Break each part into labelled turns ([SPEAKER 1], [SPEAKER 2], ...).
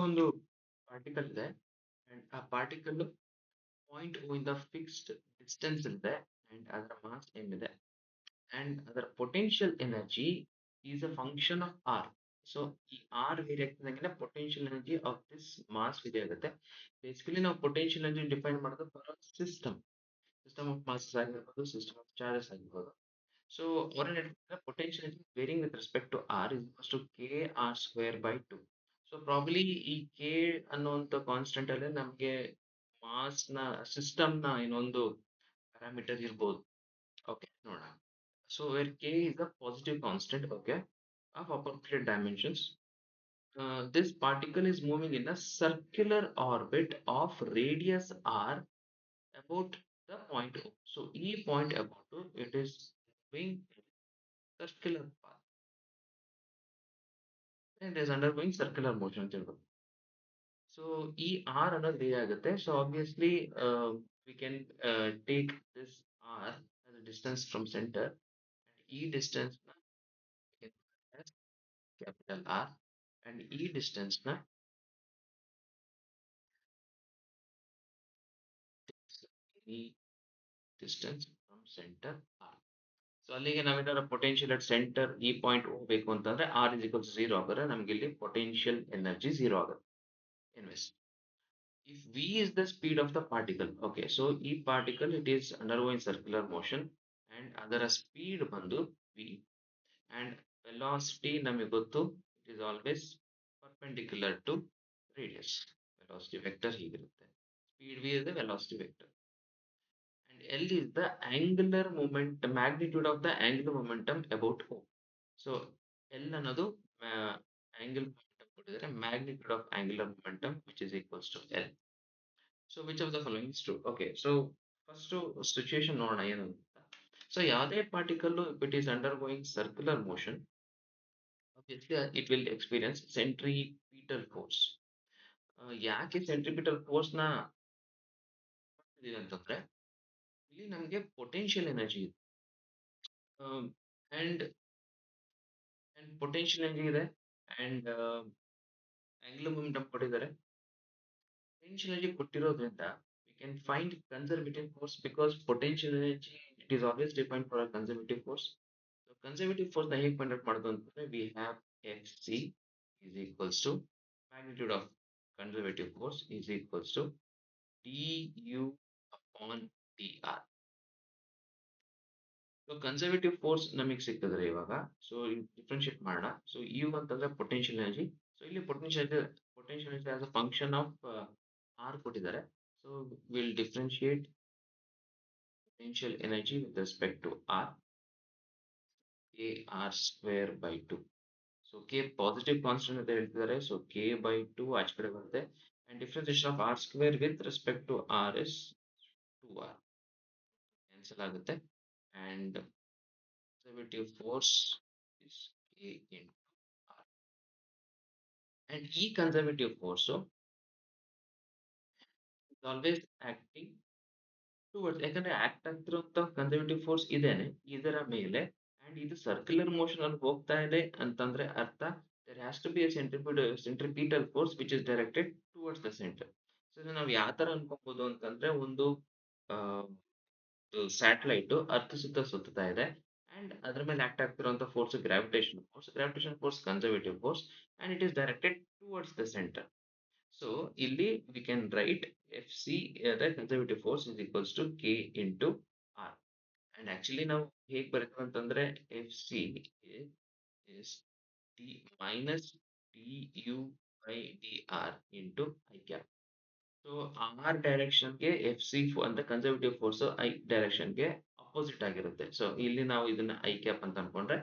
[SPEAKER 1] ಒಂದು ಪಾರ್ಟಿಕಲ್ ಇದೆ ಅಂಡ್ ಆ ಪಾರ್ಟಿಕಲ್ ಪಾಯಿಂಟ್ ಓ ಇಂದ ಫಿಕ್ಸ್ಡ್ ಡಿಸ್ಟೆನ್ಸ್ ಇದೆ ಅಂಡ್ ಅದರ ಮಾಸ್ ಎಮ್ ಇದೆ ಅಂಡ್ ಅದರ potential energy is a function of R. So ಈ ಆರ್ ವೇರಿ ಆಗ್ತದಂಗೆಲ್ಲ potential energy of this mass vary ಆಗುತ್ತೆ. ಬೇಸಿಕಲಿ ನಾವು ಪೊಟೆನ್ಷಿಯಲ್ ಎನರ್ಜಿ ಡಿಫೈನ್ ಮಾಡೋದು for system system of masses ಆಗಿರ್ಬೋದು, ಸಿಸ್ಟಮ್ ಆಫ್ ಚಾರ್ಜಸ್ ಆಗಿರ್ಬೋದು. So ಅವ್ರೇನ್ ಹೇಳ್ತಾರೆ, potential energy varying with respect to R is equals to K R square by two. So probably ಈ K ಅನ್ನುವಂಥ constant ಅಲ್ಲಿ ನಮಗೆ mass ನ ಸಿಸ್ಟಮ್ ನ ಇನ್ನೊಂದು ಪ್ಯಾರಾಮೀಟರ್ ಇರ್ಬೋದು. ಓಕೆ, ನೋಡೋಣ. So where k is a positive constant, okay, of appropriate dimensions, this particle is moving in a circular orbit of radius r about the point O. So E point about O, it is moving circular path and is undergoing circular motion ಅಂತ ಹೇಳ್ಬೋದು. So E r ಅನ್ನೋದು V ಆಗುತ್ತೆ. So obviously we can take this r as a distance from center. E distance na we can call as capital R and E distance na any distance from center R. So ಅಲ್ಲಿಗೆ ನಾವೇನಾದ್ರು potential at centre ಈ point ಹೋಗ್ಬೇಕು ಅಂತಂದ್ರೆ R is equals zero ಆಗಿದ್ರೆ ನಮ್ಗೆ ಇಲ್ಲಿ potential energy zero ಆಗುತ್ತೆ. Invest if V is the speed of the particle, okay, so ಈ particle it is undergoing circular motion and ಅದರ ಸ್ಪೀಡ್ ಬಂದು ವಿ ಅಂಡ್ ವೆಲಾಸಿಟಿ ನಮಗೆ ಗೊತ್ತು, it is always perpendicular to radius. Velocity vector ಹೀಗಿರುತ್ತೆ, speed V is the velocity vector and L is the angular moment, magnitude of the angular momentum about O. So L ಅನ್ನೋದು angular momentum ಕೊಟ್ಟಿದ್ದಾರೆ, magnitude of angular momentum which is equals to L. So which of the following is true? Okay, so first situation ನೋಡೋಣ ಏನು ಅಂತ. So ಯಾವುದೇ particle if it is undergoing circular motion, obviously it will experience centripetal force. ಯಾಕೆ centripetal force ನ ಇದೆ ಅಂತಂದ್ರೆ ಇಲ್ಲಿ ನಮಗೆ ಪೊಟೆನ್ಷಿಯಲ್ ಎನರ್ಜಿ ಇದೆ ಅಂಡ್ ಪೊಟೆನ್ಷಿಯಲ್ ಎನರ್ಜಿ ಇದೆ ಅಂಡ್ ಆಂಗ್ಯುಲರ್ ಮೊಮೆಂಟಮ್ ಕೊಟ್ಟಿದ್ದಾರೆ. ಪೊಟೆನ್ಷಿಯಲ್ ಎನರ್ಜಿ ಕೊಟ್ಟಿರೋದ್ರಿಂದ we can find conservative force because potential energy it is always defined for a conservative force. So conservative force ನ ಹೇಗೆ ಫೈಂಡ್ ಔಟ್ ಮಾಡೋದು ಅಂತಂದ್ರೆ we have Fc is equals to magnitude of conservative force is equals to du upon dr. So conservative force ನಮಗೆ ಸಿಕ್ಕಿದ್ರೆ ಇವಾಗ, so differentiate ಮಾಡೋಣ. So U ಅಂತಂದ್ರೆ potential energy. So ಇಲ್ಲಿ potential energy as a function of R ಕೊಟ್ಟಿದ್ದಾರೆ. So will differentiate potential energy with respect to R, K R square by two. So K positive constant ಅಂತ ಹೇಳ್ತಿದ್ದಾರೆ. So K by two ಆಚೆ ಕಡೆ ಬರುತ್ತೆ and differentiation of R square with respect to R is two R, cancel ಆಗುತ್ತೆ and conservative force is K into R. And E conservative force so is always acting towards, ಯಾಕಂದ್ರೆ act ಆಗ್ತಿರುವಂತ conservative force ಇದೇನೆ ಇದರ ಮೇಲೆ and ಇದು circular motion ಅಲ್ಲಿ ಹೋಗ್ತಾ ಇದೆ ಅಂತಂದ್ರೆ ಅರ್ಥ there has to be a centripetal force which is directed towards the center. So ನಾವು ಯಾವ ತರ ಅನ್ಕೋಬಹುದು ಅಂತಂದ್ರೆ ಒಂದು ಸ್ಯಾಟಲೈಟ್ ಅರ್ಥ ಸುತ್ತ ಸುತ್ತಾ ಇದೆ ಅಂಡ್ ಅದ್ರ ಮೇಲೆ ಆಕ್ಟ್ ಆಗ್ತಿರುವಂತ force gravitation force conservative force and it is directed towards the centre. So ಇಲ್ಲಿ we can write F C the conservative force is equals to K into R and actually ನಾವು ಹೇಗೆ ಬರೀತೀವಿ ಅಂತಂದ್ರೆ F C is D minus D U by D R into I cap. So R ಡೈರೆಕ್ಷನ್ಗೆ F C ಅಂದ್ರೆ conservative force I ಡೈರೆಕ್ಷನ್ಗೆ opposite ಆಗಿರುತ್ತೆ. So ಇಲ್ಲಿ ನಾವು ಇದನ್ನ ಐ ಕ್ಯಾಪ್ ಅಂತ ಅನ್ಕೊಂಡ್ರೆ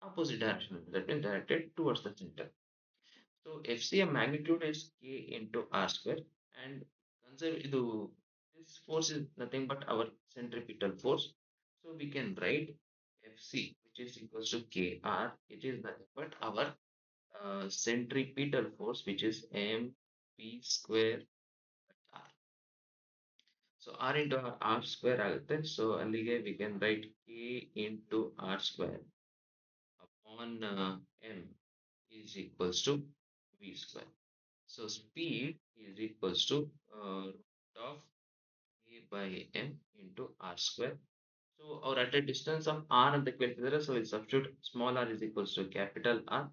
[SPEAKER 1] opposite direction that means directed towards the centre. So F C magnitude is K into R square and ಇದು this force is nothing but our centripetal force. So we can write Fc which is equals to kr. It is nothing but our centripetal force which is mp square r. So r into r square ಆಗುತ್ತೆ. So ಅಲ್ಲಿಗೆ we can write k into r square upon m is equals to v square. So speed is equals to root of a by m into r square. So our at a distance of r ಅಂತ ಕೇಳ್ತಿದ್ದಾರೆ. So we substitute small r is equals to capital R.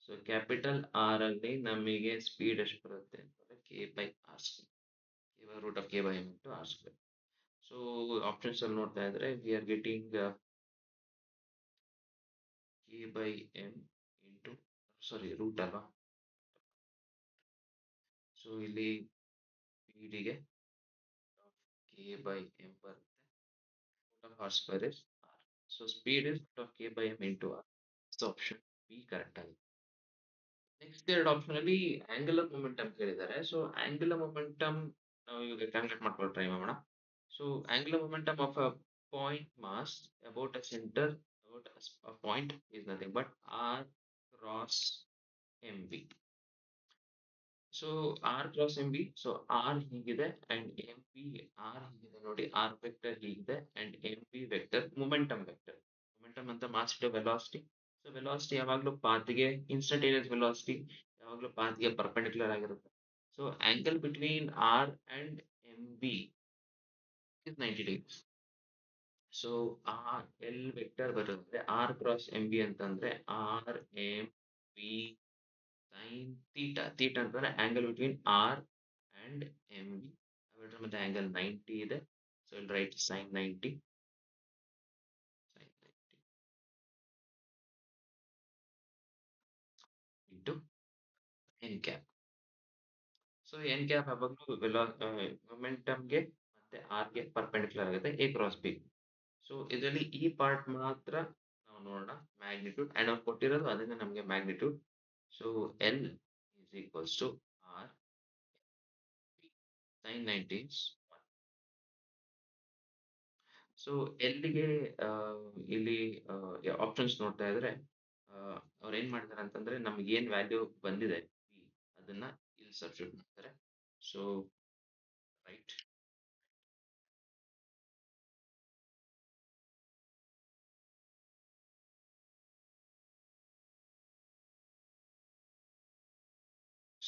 [SPEAKER 1] So capital R ಅಲ್ಲಿ ನಮಗೆ speed ಎಷ್ಟು ಬರುತ್ತೆ ಅಂತಂದ್ರೆ k by r square. k by root of k by m into r square. So options ಅಲ್ಲಿ ನೋಡ್ತಾ ಇದ್ರೆ we are getting k by m into ಸಾರಿ root ಅಲ್ವಾ. ಸೊ ಇಲ್ಲಿ ಸ್ಪೀಡಿಗೆ k by m ಬರುತ್ತೆ. Root of r square is r. So speed is root of k by m into r. So option B correct ಆಗಿದೆ. Next ಎರಡು option ಅಲ್ಲಿ angular momentum ಕೇಳಿದ್ದಾರೆ. So angular momentum ನಾವು ಇವಾಗ calculate ಮಾಡ್ಕೊಳ್ಳಿ try ಮಾಡೋಣ. So angular momentum of a point mass about a centre about a point is nothing but r cross mv. So R cross M B. So R ಹೀಗಿದೆ and M B R ಹೀಗಿದೆ ನೋಡಿ. R vector ಹೀಗಿದೆ and M B vector momentum vector. Momentum ಅಂತ mass to velocity. So velocity ಯಾವಾಗಲೂ ಪಾತ್ಗೆ instantaneous velocity ಯಾವಾಗಲೂ ಪಾತ್ಗೆ perpendicular ಆಗಿರುತ್ತೆ. So angle between R and M B is 90 degrees. So R L vector ಬರುತ್ತೆ R cross M B ಅಂತಂದ್ರೆ R M B sin theta. Theta ಅಂತಂದ್ರೆ angle between R and MB. ಅವೆರಡರ ಮಧ್ಯೆ angle 90 ಇದೆ. So we'll write sin 90. Sin 90 into n cap. So n cap ಯಾವಾಗಲೂ ಮೊಮೆಂಟಮ್ಗೆ ಮತ್ತೆ R ಗೆ perpendicular ಆಗುತ್ತೆ A ಕ್ರಾಸ್ B. ಸೊ ಇದರಲ್ಲಿ ಈ ಪಾರ್ಟ್ ಮಾತ್ರ ನಾವು ನೋಡೋಣ ಮ್ಯಾಗ್ನಿಟ್ಯೂಡ್ ಅಂಡ್ ಅವ್ರು ಕೊಟ್ಟಿರೋದು ಅದನ್ನ ನಮಗೆ magnitude. So L is equals to R sin 90 is so ಎಲ್ಲಿಗೆ ಇಲ್ಲಿ ಆಪ್ಷನ್ಸ್ ನೋಡ್ತಾ ಇದ್ರೆ ಅವ್ರು ಏನ್ ಮಾಡ್ತಾರೆ ಅಂತಂದ್ರೆ ನಮ್ಗೆ ಏನ್ ವ್ಯಾಲ್ಯೂ ಬಂದಿದೆ ಅದನ್ನ ಇಲ್ಲಿ ಸಬ್ಸ್ಟಿಟ್ಯೂಟ್ ಮಾಡ್ತಾರೆ. So right.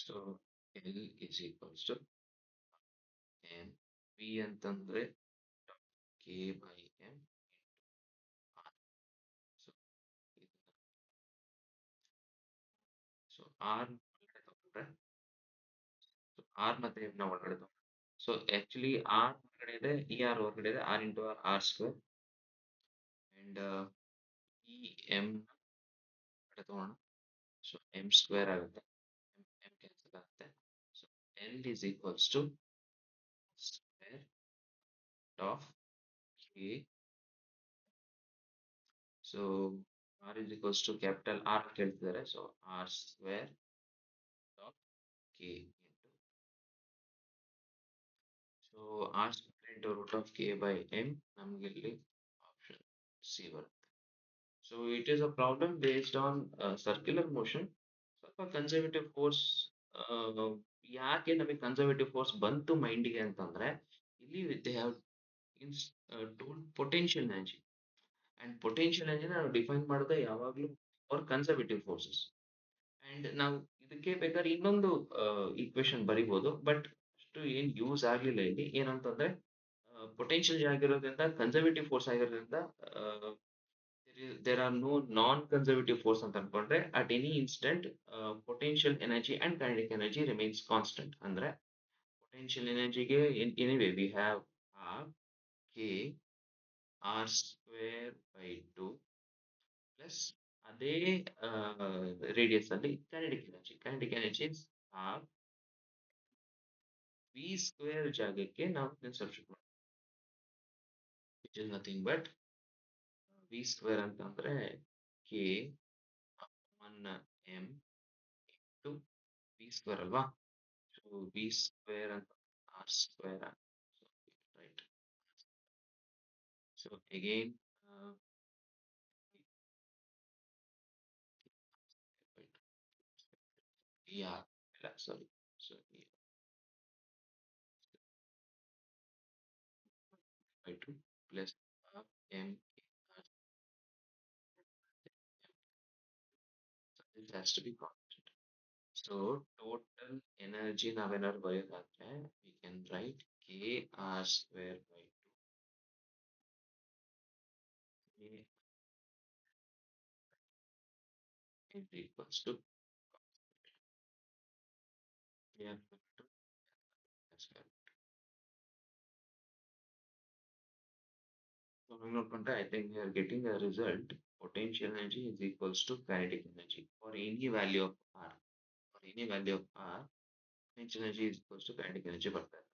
[SPEAKER 1] So L is equals to M B ಅಂತಂದ್ರೆ K by M R. So so R ತಗೊಂಡ್ರೆ ಆರ್ ಮತ್ತೆ ಎಂ ನ ಒಳಗಡೆ ತಗೊಂಡ್ರೆ ಸೊ ಆಕ್ಚುಲಿ ಆರ್ ಹೊರಗಡೆ ಇದೆ ಇ ಆರ್ ಹೊರಗಡೆ ಇದೆ R into R R square and ಇ ಎಂ ಕಡೆ ತಗೋಣ. ಸೊ ಎಂ ಸ್ಕ್ವೇರ್ ಆಗುತ್ತೆ. ಎಂ ಕ್ಯಾನ್ಸಲ್ ಆಗುತ್ತೆ. So L is equals to square of K. So R is equals to capital R ಕೇಳ್ತಿದ್ದಾರೆ. So R square of K into so R square into root of K by M ನಮ್ಗೆ ಇಲ್ಲಿ option C ಬರುತ್ತೆ. So it is a problem based on circular motion. ಸ್ವಲ್ಪ conservative force ಯಾಕೆ ನಮಗೆ conservative force ಬಂತು ಮೈಂಡಿಗೆ ಅಂತಂದ್ರೆ ಇಲ್ಲಿ they have told potential energy and potential energy ನಾವು ಡಿಫೈನ್ ಮಾಡೋದು ಯಾವಾಗಲೂ ಫಾರ್ ಕನ್ಸರ್ವೇಟಿವ್ ಫೋರ್ಸಸ್. ಅಂಡ್ ನಾವು ಇದಕ್ಕೆ ಬೇಕಾದ್ರೆ ಇನ್ನೊಂದು ಈಕ್ವೇಶನ್ ಬರಿಬಹುದು ಬಟ್ ಅಷ್ಟು ಏನ್ ಯೂಸ್ ಆಗ್ಲಿಲ್ಲ ಇಲ್ಲಿ. ಏನಂತಂದ್ರೆ ಪೊಟೆನ್ಷಿಯಲ್ ಆಗಿರೋದ್ರಿಂದ ಕನ್ಸರ್ವೇಟಿವ್ ಫೋರ್ಸ್ ಆಗಿರೋದ್ರಿಂದ there are no non-conservative force ಅಂತ ಅನ್ಕೊಂಡ್ರೆ at any instant potential energy and kinetic energy remains constant. ಅಂದ್ರೆ potential energy ಗೆ anyway we have half k r square by 2 plus ಅದೇ ರೇಡಿಯಸ್ ಅಲ್ಲಿ kinetic energy is half v square ಜಾಗಕ್ಕೆ ನಾವು substitute ಮಾಡ್ತೀವಿ which is nothing but v square ಅಂತಂದ್ರೆ k upon m into v square ಅಲ್ವಾ. So v square and r square. So, right. So again, yeah, sorry. So by 2 plus half m r. So this has to be constant. So total energy ನಾವೇನಾದ್ರು ಬರೆಯೋದಾದ್ರೆ we can write k r square by 2 is equals to k r to square. So we note I think we are getting a result. Potential energy is equals to kinetic energy for any value of r. For any value of r, potential energy is equals to kinetic energy ಬರ್ತಾ ಇದೆ.